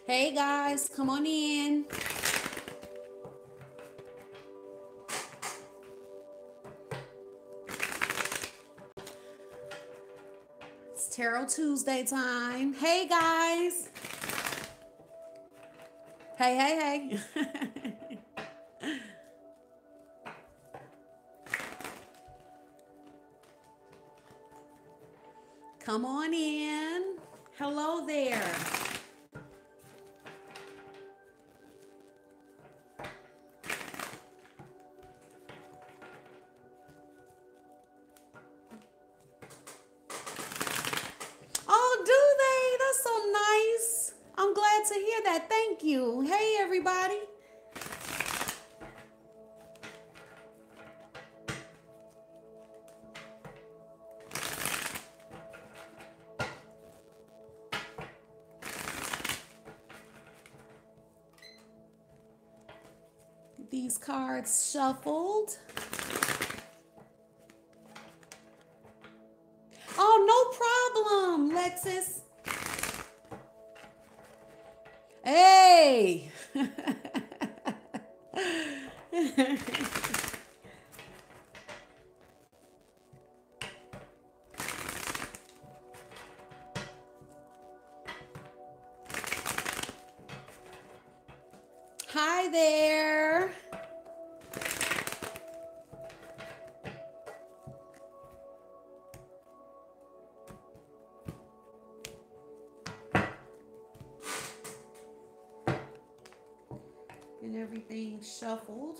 Hey guys, come on in. It's Tarot Tuesday time. Hey guys. Hey. Come on in. Hello there. Oh, do they? That's so nice. I'm glad to hear that. Thank you. Hey, everybody. These cards shuffled. Oh, no problem, Lexus. Hey. Hi there. And everything shuffled.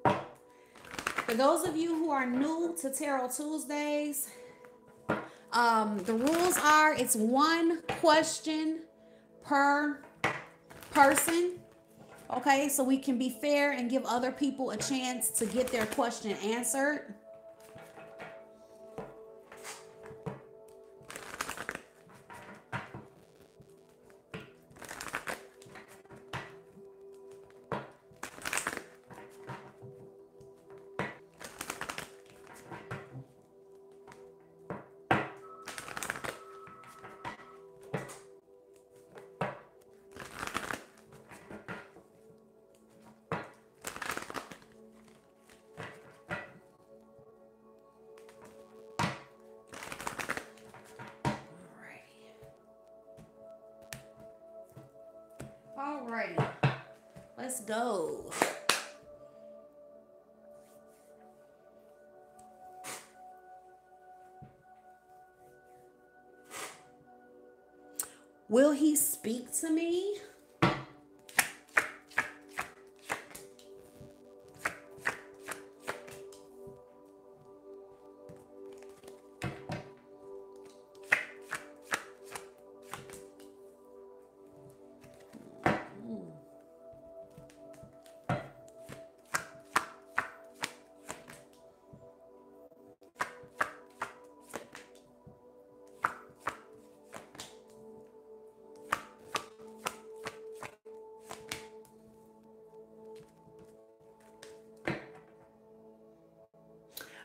For those of you who are new to Tarot Tuesdays, the rules are it's one question per person. Okay, so we can be fair and give other people a chance to get their question answered. Alrighty, let's go. Will he speak to me?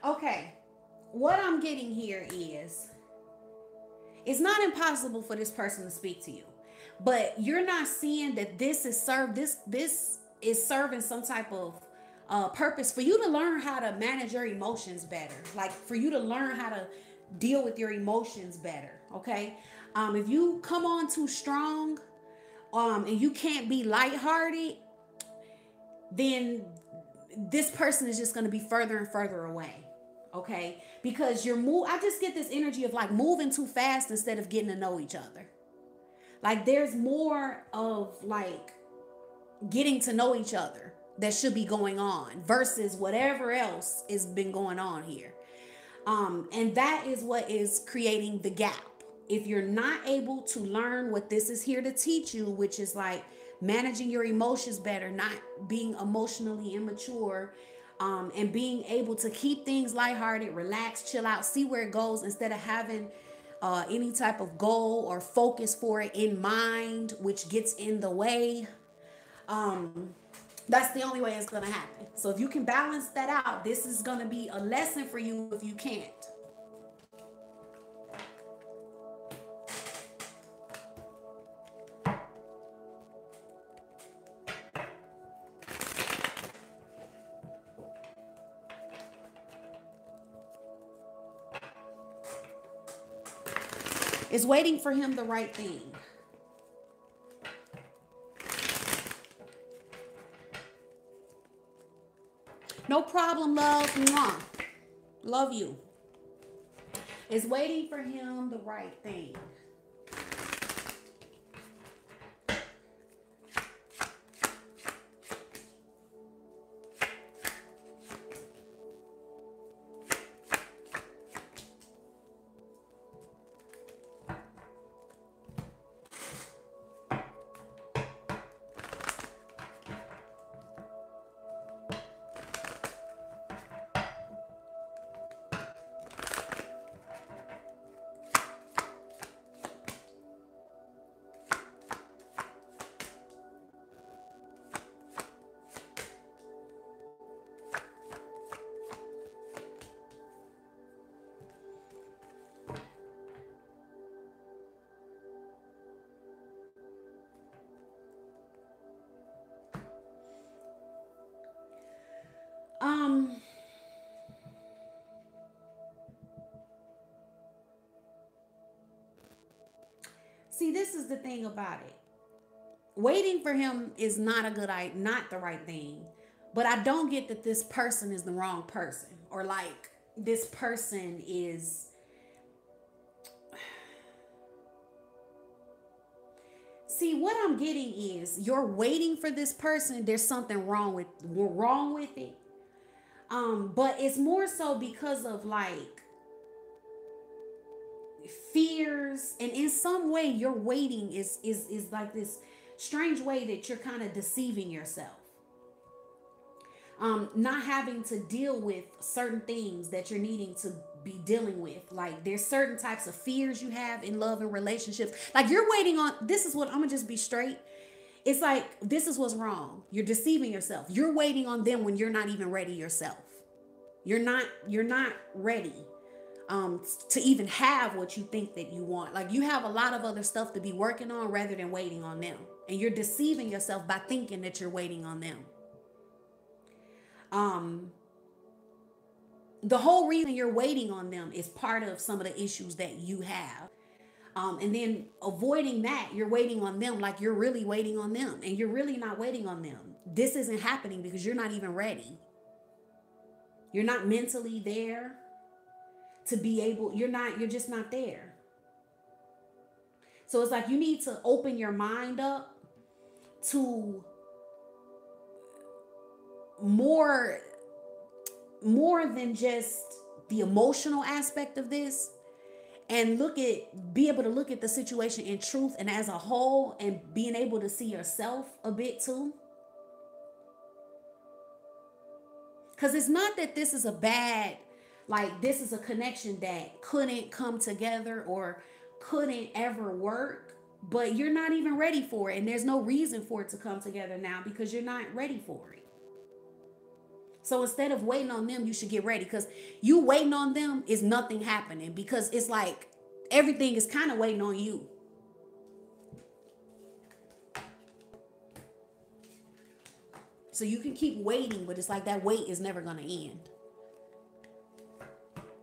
Okay, what I'm getting here is it's not impossible for this person to speak to you, but you're not seeing that this is this is serving some type of purpose for you to learn how to manage your emotions better, like for you to learn how to deal with your emotions better. Okay, if you come on too strong, and you can't be lighthearted, then this person is just going to be further and further away. Okay, because I just get this energy of like moving too fast instead of getting to know each other. Like there's more of like getting to know each other that should be going on versus whatever else has been going on here. And that is what is creating the gap. If you're not able to learn what this is here to teach you, which is like managing your emotions better, not being emotionally immature, and being able to keep things lighthearted, relax, chill out, see where it goes instead of having any type of goal or focus for it in mind, which gets in the way. That's the only way it's going to happen. So if you can balance that out, this is going to be a lesson for you if you can't. Is waiting for him the right thing. No problem, love. Mwah. Love you. Is waiting for him the right thing. See, this is the thing about it. Waiting for him is not a good idea, not the right thing. But I don't get that this person is the wrong person, or like this person is. See, what I'm getting is you're waiting for this person. There's something wrong with it. But it's more so because of like fears, and in some way your waiting is like this strange way that you're kind of deceiving yourself. Not having to deal with certain things that you're needing to be dealing with. Like there's certain types of fears you have in love and relationships. Like you're waiting on, this is what, I'm gonna just be straight. It's like, this is what's wrong. You're deceiving yourself. You're waiting on them when you're not even ready yourself. You're not ready to even have what you think that you want. Like you have a lot of other stuff to be working on rather than waiting on them. And you're deceiving yourself by thinking that you're waiting on them. The whole reason you're waiting on them is part of some of the issues that you have. And then avoiding that, you're waiting on them like you're really waiting on them. And you're really not waiting on them. This isn't happening because you're not even ready. You're not mentally there to be able, you're just not there. So it's like you need to open your mind up to more than just the emotional aspect of this, and be able to look at the situation in truth and as a whole, and being able to see yourself a bit too. Because it's not that this is a bad, like this is a connection that couldn't come together or couldn't ever work, but you're not even ready for it. And there's no reason for it to come together now because you're not ready for it. So instead of waiting on them, you should get ready, because you waiting on them is nothing happening, because it's like everything is kind of waiting on you. So you can keep waiting, but it's like that wait is never going to end.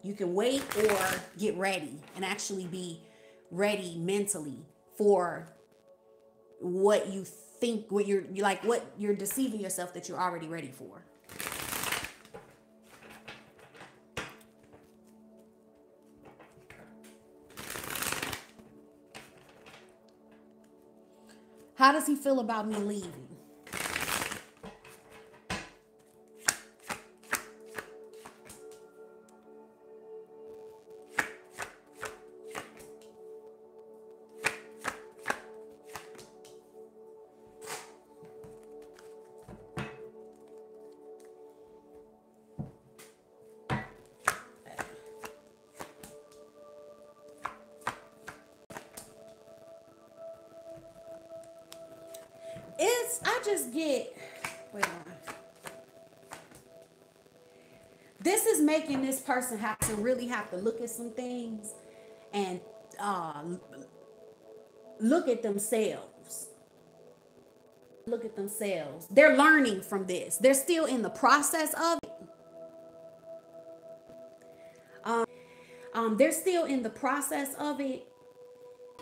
You can wait or get ready and actually be ready mentally for what you think, what you're deceiving yourself that you're already ready for. How does he feel about me leaving? Wait on. This is making this person have to look at some things and look at themselves. Look at themselves. They're learning from this. They're still in the process of it. They're still in the process of it.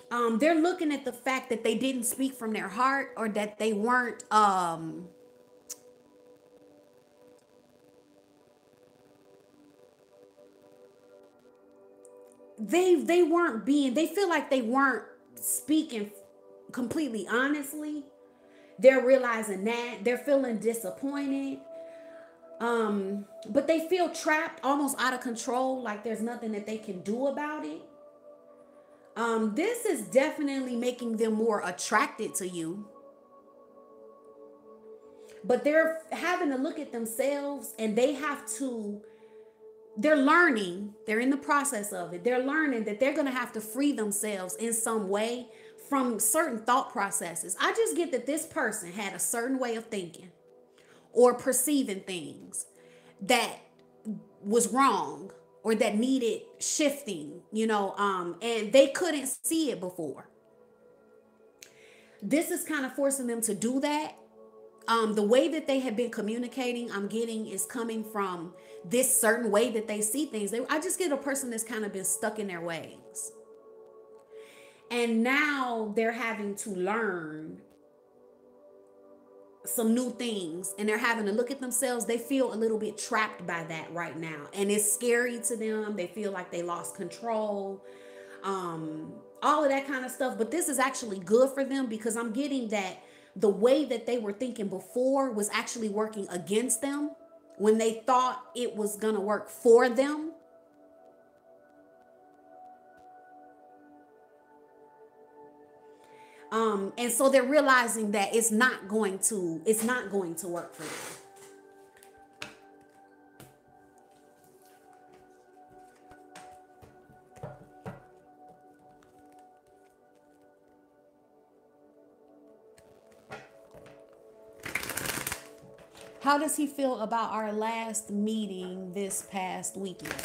They're looking at the fact that they didn't speak from their heart, or that they weren't they weren't being, they feel like they weren't speaking completely honestly. They're realizing that they're feeling disappointed. But they feel trapped, almost out of control, like there's nothing that they can do about it. This is definitely making them more attracted to you, but they're having to look at themselves, and they're learning, they're in the process of it. They're learning that they're going to have to free themselves in some way from certain thought processes. I just get that this person had a certain way of thinking or perceiving things that was wrong, or that needed shifting, and they couldn't see it before. This is kind of forcing them to do that. The way that they have been communicating, I'm getting, is coming from this certain way that they see things. I just get a person that's kind of been stuck in their ways. And now they're having to learn some new things, and they're having to look at themselves. They feel a little bit trapped by that right now, and it's scary to them. They feel like they lost control, all of that kind of stuff. But this is actually good for them, because I'm getting that the way that they were thinking before was actually working against them when they thought it was gonna work for them. And so they're realizing that it's not going to work for them. How does he feel about our last meeting this past weekend?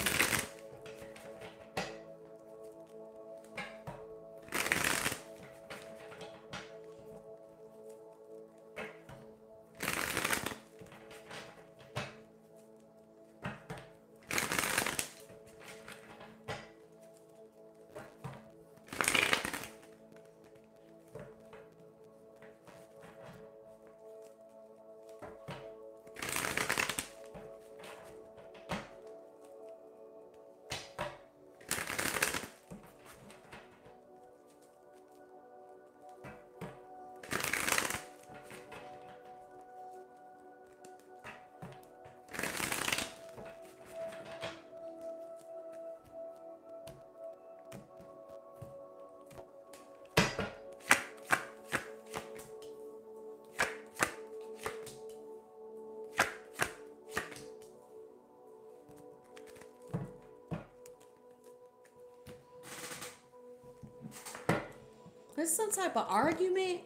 There's some type of argument.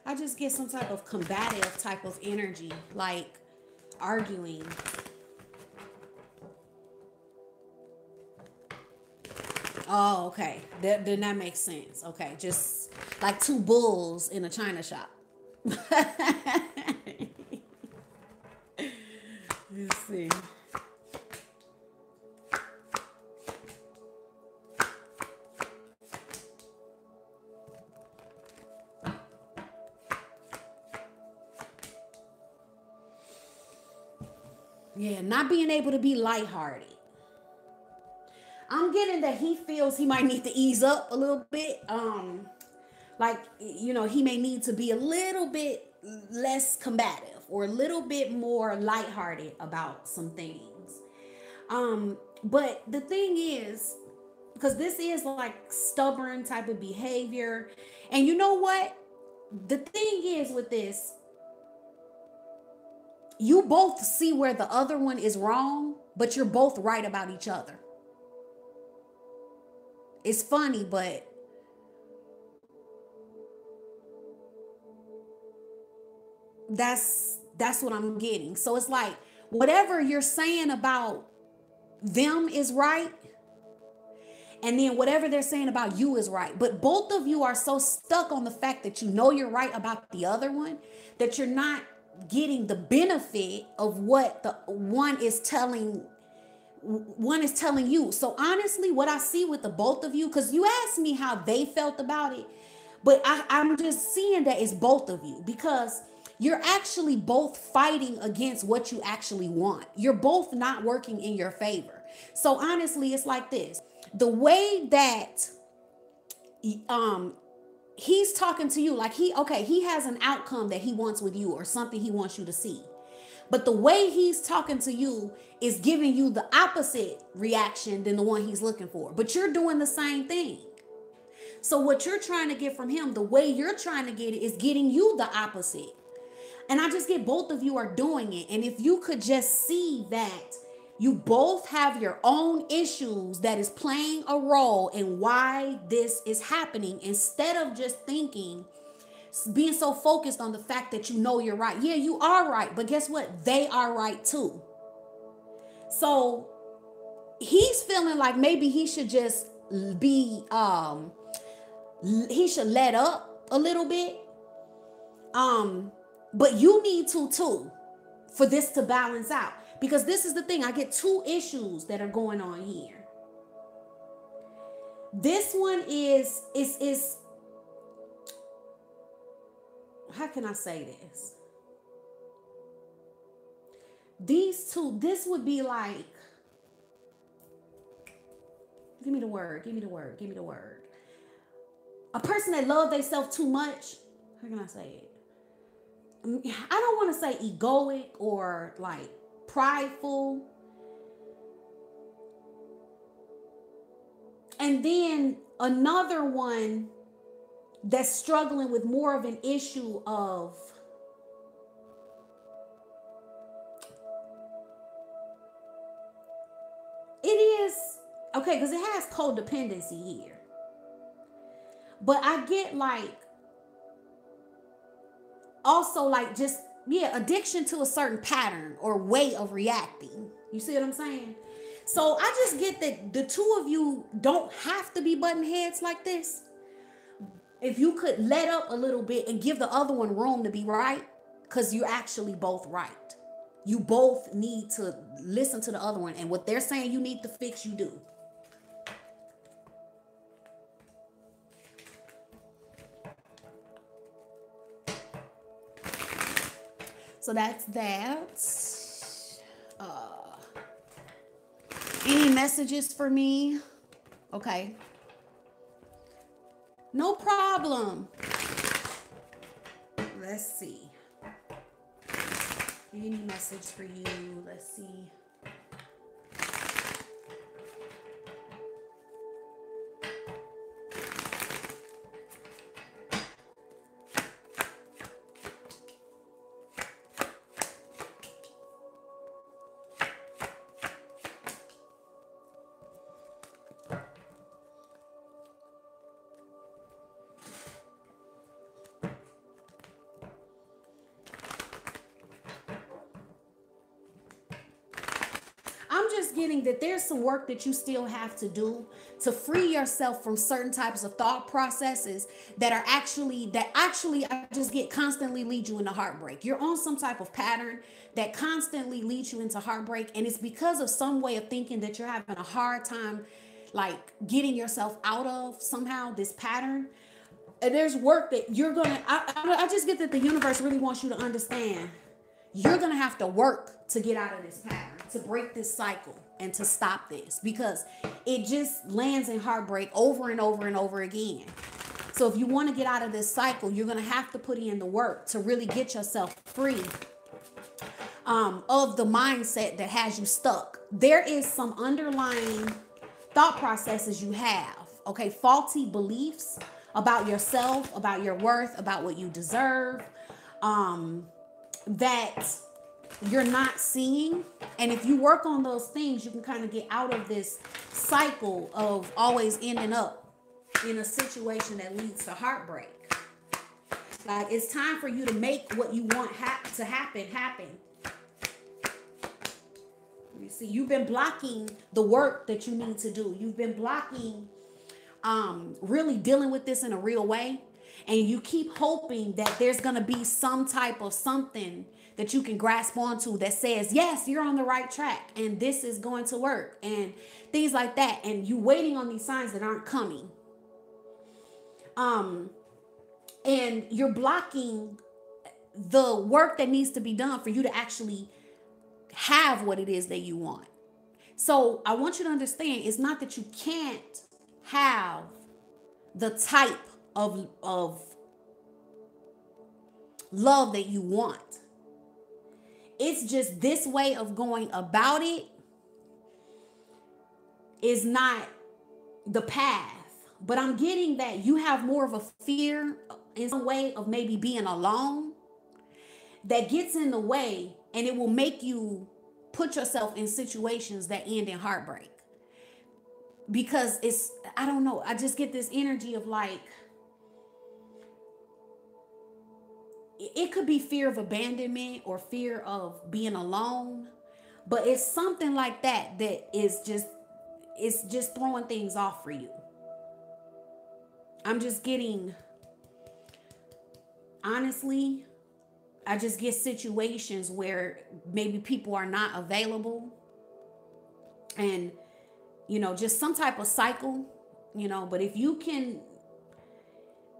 I just get some type of combative type of energy, like arguing. Oh, okay. Then that makes sense. Okay, just like two bulls in a china shop. Let's see. Yeah, not being able to be lighthearted. I'm getting that he feels he might need to ease up a little bit. Like, he may need to be a little bit less combative, or a little bit more lighthearted about some things. But the thing is, because this is like stubborn type of behavior, and you know what? The thing is with this, you both see where the other one is wrong, but you're both right about each other. It's funny, but that's what I'm getting. So it's like whatever you're saying about them is right, and then whatever they're saying about you is right. But both of you are so stuck on the fact that you know you're right about the other one that you're not getting the benefit of what the one is telling you. So honestly, what I see with the both of you, because you asked me how they felt about it, but I'm just seeing that it's both of you, because you're actually both fighting against what you actually want. You're both not working in your favor. So honestly, it's like this. The way that he's talking to you, like he has an outcome that he wants with you or something he wants you to see. But the way he's talking to you is giving you the opposite reaction than the one he's looking for. But you're doing the same thing. So what you're trying to get from him, the way you're trying to get it is getting you the opposite. And I just get both of you are doing it. And if you could just see that you both have your own issues that is playing a role in why this is happening, instead of just thinking, being so focused on the fact that you know you're right. Yeah, you are right. But guess what? They are right too. So he's feeling like maybe he should just be, he should let up a little bit. But you need to too, for this to balance out. Because this is the thing, I get two issues that are going on here. This one is how can I say this? These two, this would be like, give me the word. A person that loves themselves too much, how can I say it? I don't want to say egoic or like prideful. And then another one that's struggling with more of an issue of it is okay, because it has codependency here. But I get like also like just, yeah, addiction to a certain pattern or way of reacting. You see what I'm saying? So I just get that the two of you don't have to be butting heads like this. If you could let up a little bit and give the other one room to be right, because you're actually both right. You both need to listen to the other one, and what they're saying you need to fix, you do. So that's that. Any messages for me? Okay. No problem. Let's see. Any message for you? Let's see. I'm just getting that there's some work that you still have to do to free yourself from certain types of thought processes that actually I just get constantly lead you into heartbreak. You're on some type of pattern that constantly leads you into heartbreak, and it's because of some way of thinking that you're having a hard time like getting yourself out of somehow this pattern. And there's work that you're gonna I just get that the universe really wants you to understand. You're gonna have to work to get out of this pattern, to break this cycle, and to stop this, because it just lands in heartbreak over and over and over again. So if you want to get out of this cycle, you're going to have to put in the work to really get yourself free of the mindset that has you stuck. There is some underlying thought processes you have, okay? Faulty beliefs about yourself, about your worth, about what you deserve, that you're not seeing. And if you work on those things, you can kind of get out of this cycle of always ending up in a situation that leads to heartbreak. Like, it's time for you to make what you want to happen. see, you've been blocking the work that you need to do. You've been blocking really dealing with this in a real way. And you keep hoping that there's going to be some type of something that you can grasp onto that says, yes, you're on the right track and this is going to work and things like that. And you waiting on these signs that aren't coming. And you're blocking the work that needs to be done for you to actually have what it is that you want. So I want you to understand, it's not that you can't have the type of love that you want. It's just this way of going about it is not the path. But I'm getting that you have more of a fear in some way of maybe being alone that gets in the way, and it will make you put yourself in situations that end in heartbreak. Because it's, I don't know, I just get this energy of like, it could be fear of abandonment or fear of being alone, but it's something like that that is just, it's just throwing things off for you. I'm just getting, honestly, I just get situations where maybe people are not available and, you know, just some type of cycle, you know, but if you can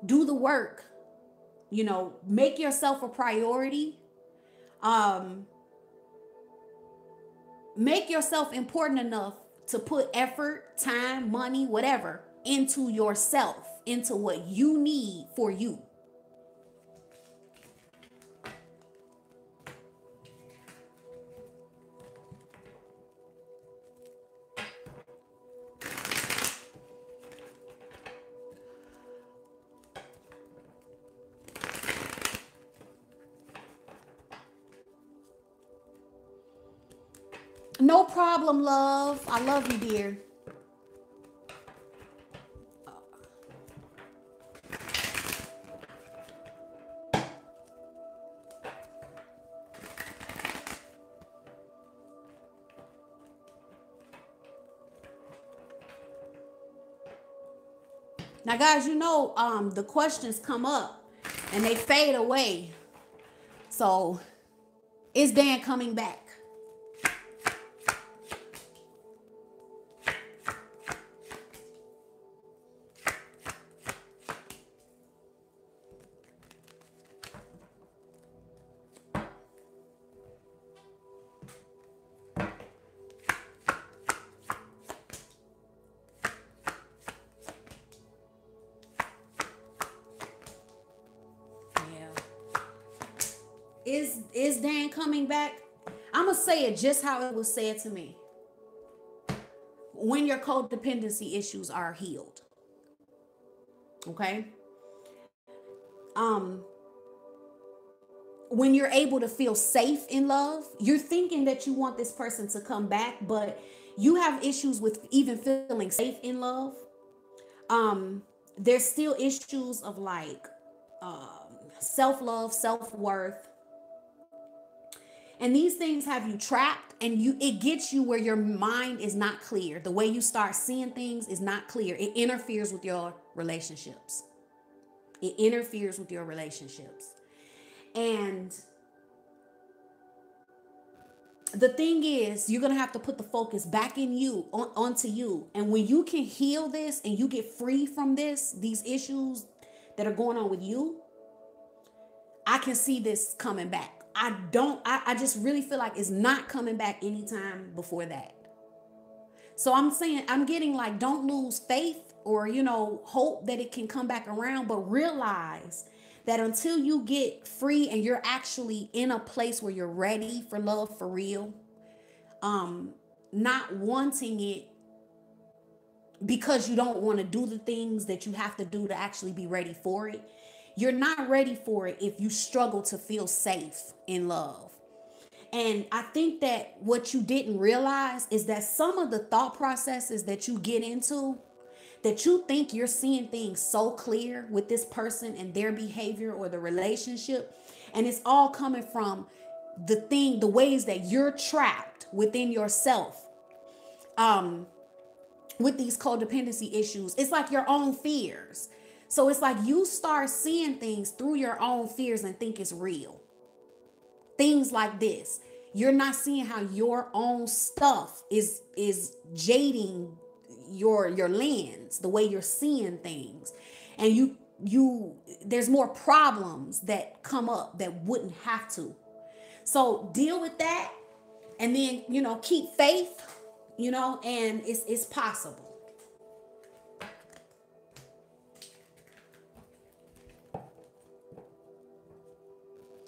do the work, you know, make yourself a priority, make yourself important enough to put effort, time, money, whatever, into yourself, into what you need for you. No problem, love. I love you, dear. Now, guys, you know, the questions come up and they fade away. So, is Dan coming back? Is Dan coming back? I'm going to say it just how it was said to me. When your codependency issues are healed. Okay? When you're able to feel safe in love, you're thinking that you want this person to come back, but you have issues with even feeling safe in love. There's still issues of like self-love, self-worth. And these things have you trapped, and it gets you where your mind is not clear. The way you start seeing things is not clear. It interferes with your relationships. It interferes with your relationships. And the thing is, you're going to have to put the focus back in you, onto you. And when you can heal this and you get free from these issues that are going on with you, I can see this coming back. I just really feel like it's not coming back anytime before that. So I'm saying, I'm getting like, don't lose faith or, you know, hope that it can come back around, but realize that until you get free and you're actually in a place where you're ready for love for real, not wanting it because you don't want to do the things that you have to do to actually be ready for it. You're not ready for it if you struggle to feel safe in love. And I think that what you didn't realize is that some of the thought processes that you get into, that you think you're seeing things so clear with this person and their behavior or the relationship, and it's all coming from the ways that you're trapped within yourself. With these codependency issues, it's like your own fears. So it's like you start seeing things through your own fears and think it's real. Things like this. You're not seeing how your own stuff is jading your lens, the way you're seeing things. And you there's more problems that come up that wouldn't have to. So deal with that, and then, keep faith, and it's possible.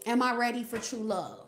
Am I ready for true love?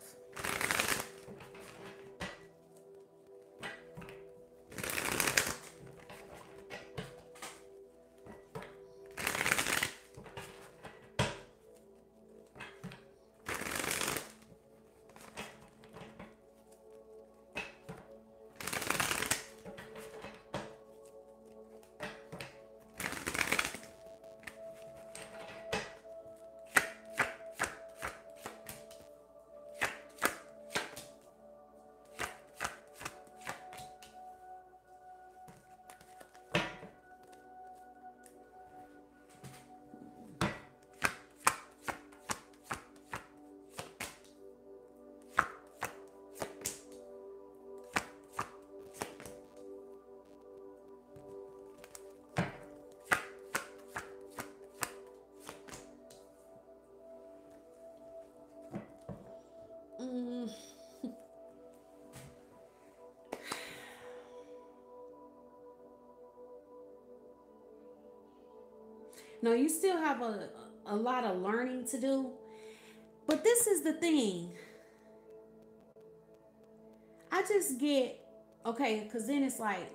No, you still have a lot of learning to do. But this is the thing. I just get, okay, because then it's like,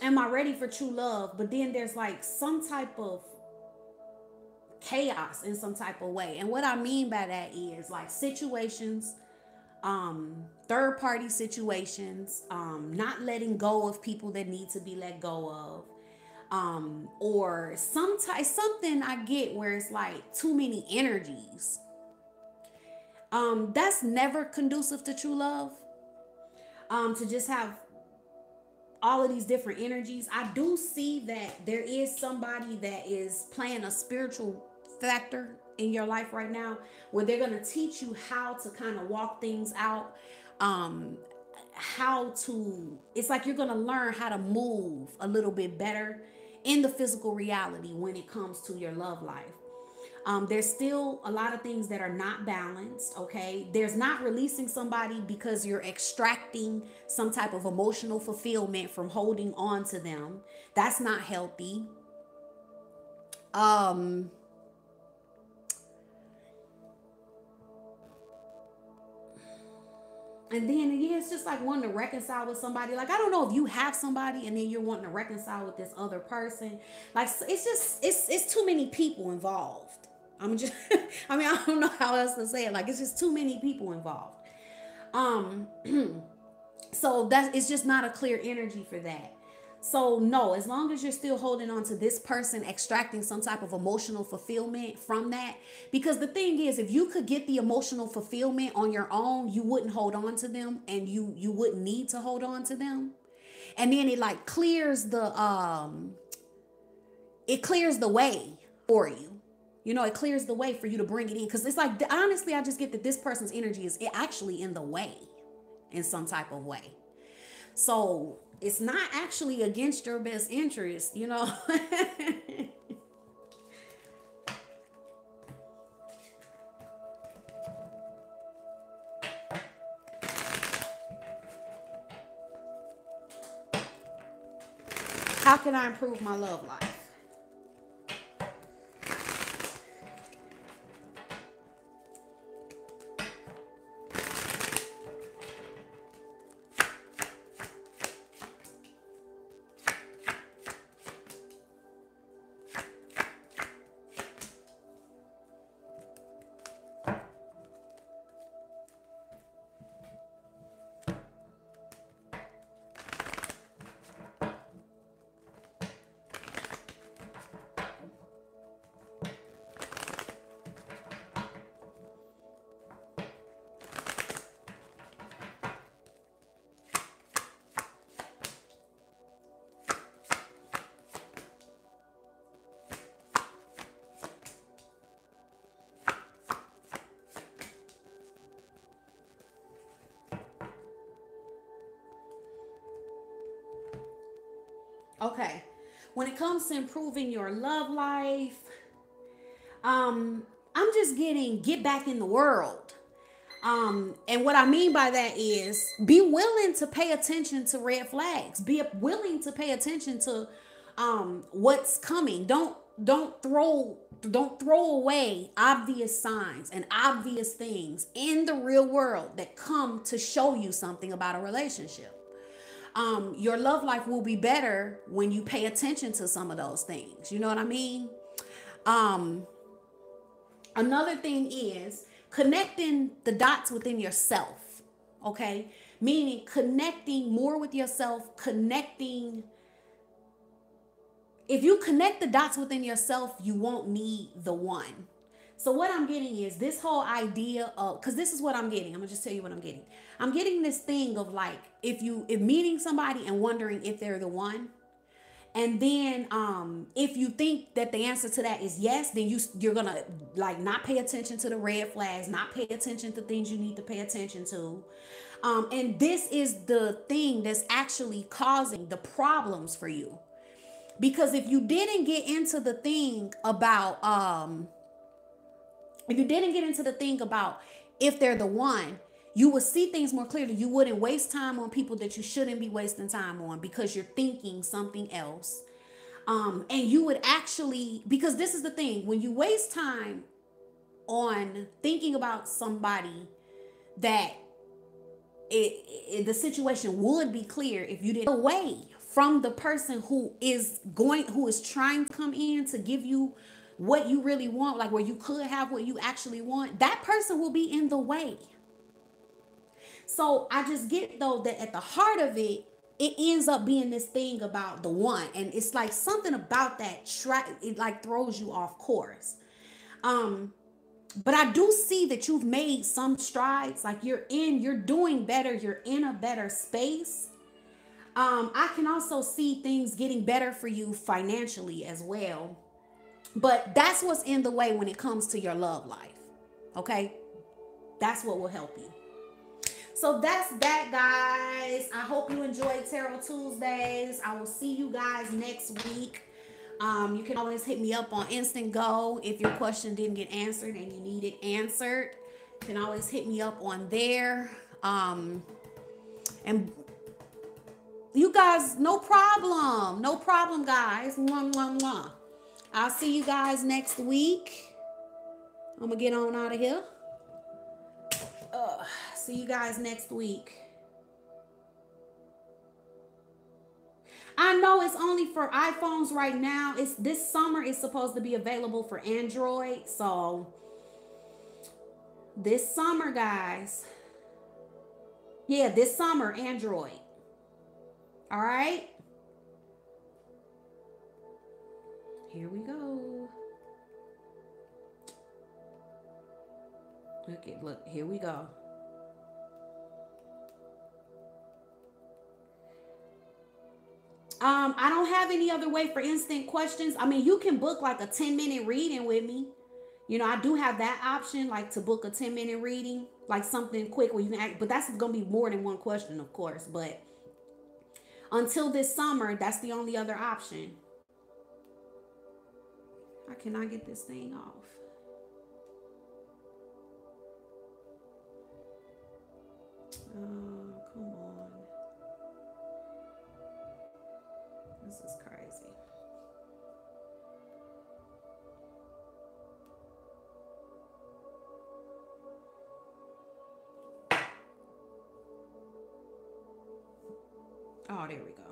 am I ready for true love? But then there's like some type of chaos in some type of way. And what I mean by that is like situations, third party situations, not letting go of people that need to be let go of. Or something I get where it's like too many energies. That's never conducive to true love. To just have all of these different energies. I do see that there is somebody that is playing a spiritual factor in your life right now, where they're going to teach you how to kind of walk things out. It's like you're going to learn how to move a little bit better in the physical reality when it comes to your love life. There's still a lot of things that are not balanced, okay? There's not releasing somebody because you're extracting some type of emotional fulfillment from holding on to them. That's not healthy. And then, yeah, it's just like wanting to reconcile with somebody. Like, I don't know if you have somebody and then you're wanting to reconcile with this other person. Like, it's too many people involved. I don't know how else to say it. Like, it's just too many people involved. So it's just not a clear energy for that. So no, as long as you're still holding on to this person, extracting some type of emotional fulfillment from that, because the thing is, if you could get the emotional fulfillment on your own, you wouldn't hold on to them, and you wouldn't need to hold on to them. And then it like clears the way for you. It clears the way for you to bring it in, because it's like, honestly, I just get that this person's energy is actually in the way in some type of way. So it's not actually against your best interest, How can I improve my love life? Okay. When it comes to improving your love life, I'm just getting get back in the world. And what I mean by that is be willing to pay attention to red flags. Be willing to pay attention to what's coming. Don't throw away obvious signs and obvious things in the real world that come to show you something about a relationship. Your love life will be better when you pay attention to some of those things. You know what I mean? Um, Another thing is connecting the dots within yourself. Okay? Meaning connecting more with yourself, connecting. If you connect the dots within yourself, you won't need the one. So what I'm getting is this whole idea of, because this is what I'm getting. I'm gonna just tell you what I'm getting. I'm getting this thing of like if meeting somebody and wondering if they're the one, and then if you think that the answer to that is yes, then you're gonna like not pay attention to the red flags, not pay attention to things you need to pay attention to. And this is the thing that's actually causing the problems for you. Because if you didn't get into the thing about if you didn't get into the thing about if they're the one, you would see things more clearly. You wouldn't waste time on people that you shouldn't be wasting time on because you're thinking something else. And you would actually, because this is the thing, when you waste time on thinking about somebody that the situation would be clear if you didn't away from the person who is trying to come in to give you what you really want, like where you could have what you actually want, that person will be in the way. So I just get though that at the heart of it, it ends up being this thing about the one, and it's like something about that it like throws you off course. Um, but I do see that you've made some strides. Like you're doing better. You're in a better space. I can also see things getting better for you financially as well. But that's what's in the way when it comes to your love life. Okay? That's what will help you. So that's that, guys. I hope you enjoyed Tarot Tuesdays. I will see you guys next week. You can always hit me up on Instant Go if your question didn't get answered and you need it answered. You can always hit me up on there. And you guys, no problem. No problem, guys. Mwah, mwah, mwah. I'll see you guys next week. I'm going to get on out of here. See you guys next week. I know it's only for iPhones right now. It's this summer is supposed to be available for Android. So this summer, guys. Yeah, this summer, Android. All right. Here we go. Look, here we go. I don't have any other way for instant questions. I mean, you can book like a 10-minute reading with me. You know, I do have that option, like to book a 10-minute reading, like something quick where you can act, but that's going to be more than one question, of course. But until this summer, that's the only other option. I cannot get this thing off. Oh, come on. This is crazy. Oh, there we go.